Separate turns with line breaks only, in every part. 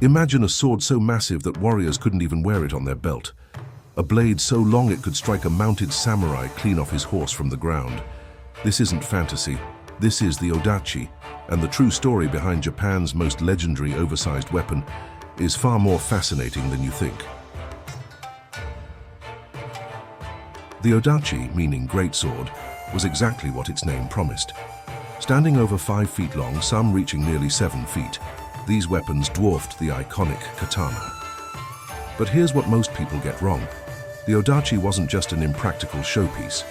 Imagine a sword so massive that warriors couldn't even wear it on their belt. A blade so long it could strike a mounted samurai clean off his horse from the ground. This isn't fantasy. This is the Odachi, and the true story behind Japan's most legendary oversized weapon is far more fascinating than you think. The Odachi, meaning great sword, was exactly what its name promised. Standing over 5 feet long, some reaching nearly 7 feet, these weapons dwarfed the iconic katana. But here's what most people get wrong. The Odachi wasn't just an impractical showpiece.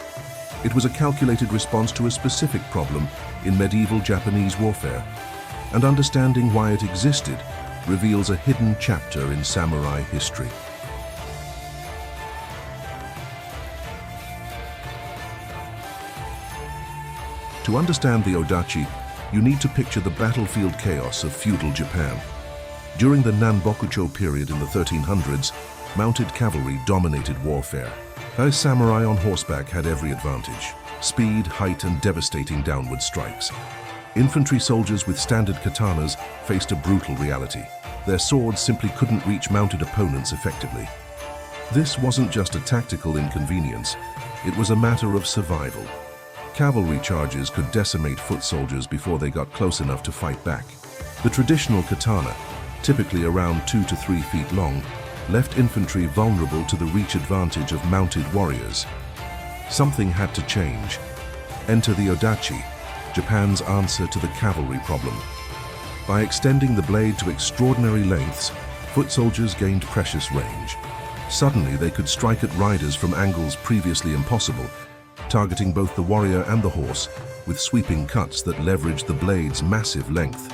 It was a calculated response to a specific problem in medieval Japanese warfare, and understanding why it existed reveals a hidden chapter in samurai history. To understand the Odachi, you need to picture the battlefield chaos of feudal Japan. During the Nanbokucho period in the 1300s, mounted cavalry dominated warfare. Those samurai on horseback had every advantage: speed, height, and devastating downward strikes. Infantry soldiers with standard katanas faced a brutal reality. Their swords simply couldn't reach mounted opponents effectively. This wasn't just a tactical inconvenience, it was a matter of survival. Cavalry charges could decimate foot soldiers before they got close enough to fight back. The traditional katana, typically around 2 to 3 feet long, left infantry vulnerable to the reach advantage of mounted warriors. Something had to change. Enter the Odachi, Japan's answer to the cavalry problem. By extending the blade to extraordinary lengths, foot soldiers gained precious range. Suddenly, they could strike at riders from angles previously impossible, targeting both the warrior and the horse with sweeping cuts that leveraged the blade's massive length.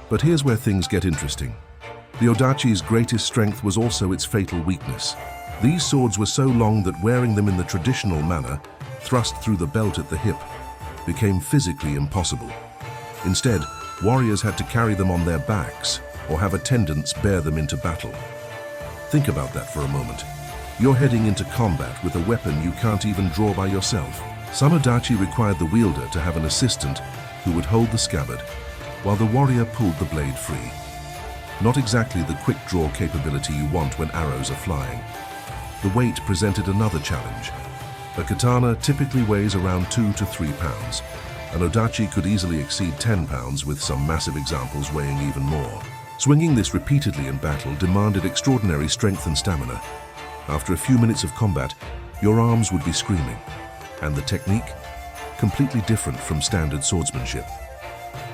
But here's where things get interesting. The Odachi's greatest strength was also its fatal weakness. These swords were so long that wearing them in the traditional manner, thrust through the belt at the hip, became physically impossible. Instead, warriors had to carry them on their backs or have attendants bear them into battle. Think about that for a moment. You're heading into combat with a weapon you can't even draw by yourself. Some Odachi required the wielder to have an assistant who would hold the scabbard, while the warrior pulled the blade free. Not exactly the quick draw capability you want when arrows are flying. The weight presented another challenge. A katana typically weighs around 2 to 3 pounds. An Odachi could easily exceed 10 pounds, with some massive examples weighing even more. Swinging this repeatedly in battle demanded extraordinary strength and stamina. After a few minutes of combat, your arms would be screaming, and the technique? Completely different from standard swordsmanship.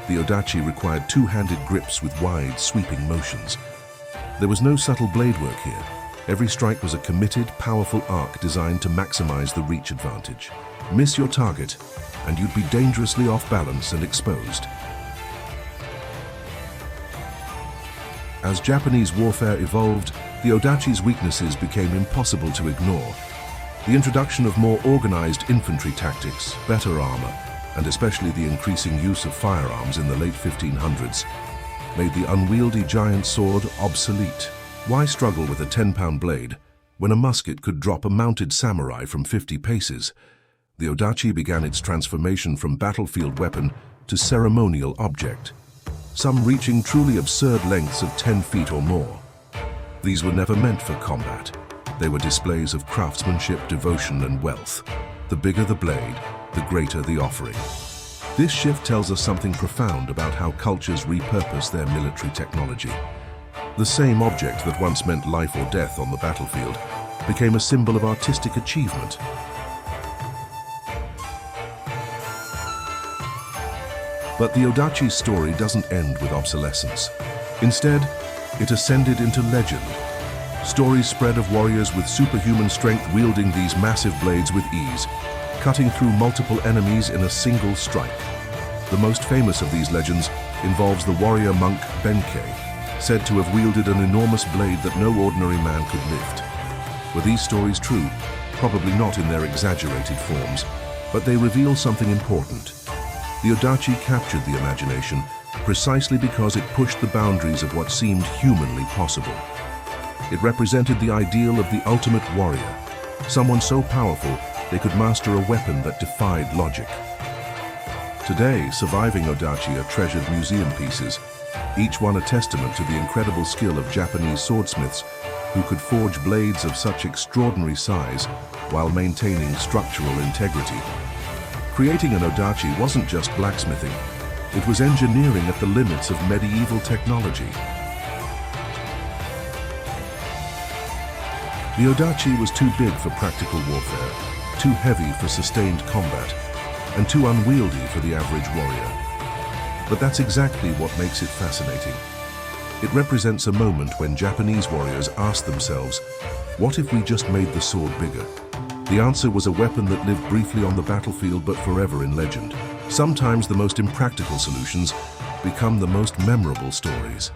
The Odachi required two-handed grips with wide, sweeping motions. There was no subtle blade work here. Every strike was a committed, powerful arc designed to maximize the reach advantage. Miss your target, and you'd be dangerously off balance and exposed. As Japanese warfare evolved, the Odachi's weaknesses became impossible to ignore. The introduction of more organized infantry tactics, better armor, and especially the increasing use of firearms in the late 1500s, made the unwieldy giant sword obsolete. Why struggle with a 10-pound blade when a musket could drop a mounted samurai from 50 paces? The Odachi began its transformation from battlefield weapon to ceremonial object, some reaching truly absurd lengths of 10 feet or more. These were never meant for combat. They were displays of craftsmanship, devotion, and wealth. The bigger the blade, the greater the offering. This shift tells us something profound about how cultures repurpose their military technology. The same object that once meant life or death on the battlefield became a symbol of artistic achievement. But the Odachi's story doesn't end with obsolescence. Instead, it ascended into legend. Stories spread of warriors with superhuman strength wielding these massive blades with ease, cutting through multiple enemies in a single strike. The most famous of these legends involves the warrior monk Benkei, said to have wielded an enormous blade that no ordinary man could lift. Were these stories true? Probably not in their exaggerated forms, but they reveal something important. The Odachi captured the imagination precisely because it pushed the boundaries of what seemed humanly possible. It represented the ideal of the ultimate warrior, someone so powerful they could master a weapon that defied logic. Today, surviving Odachi are treasured museum pieces, each one a testament to the incredible skill of Japanese swordsmiths who could forge blades of such extraordinary size while maintaining structural integrity. Creating an Odachi wasn't just blacksmithing, it was engineering at the limits of medieval technology. The Odachi was too big for practical warfare, too heavy for sustained combat, and too unwieldy for the average warrior. But that's exactly what makes it fascinating. It represents a moment when Japanese warriors asked themselves, what if we just made the sword bigger? The answer was a weapon that lived briefly on the battlefield but forever in legend. Sometimes the most impractical solutions become the most memorable stories.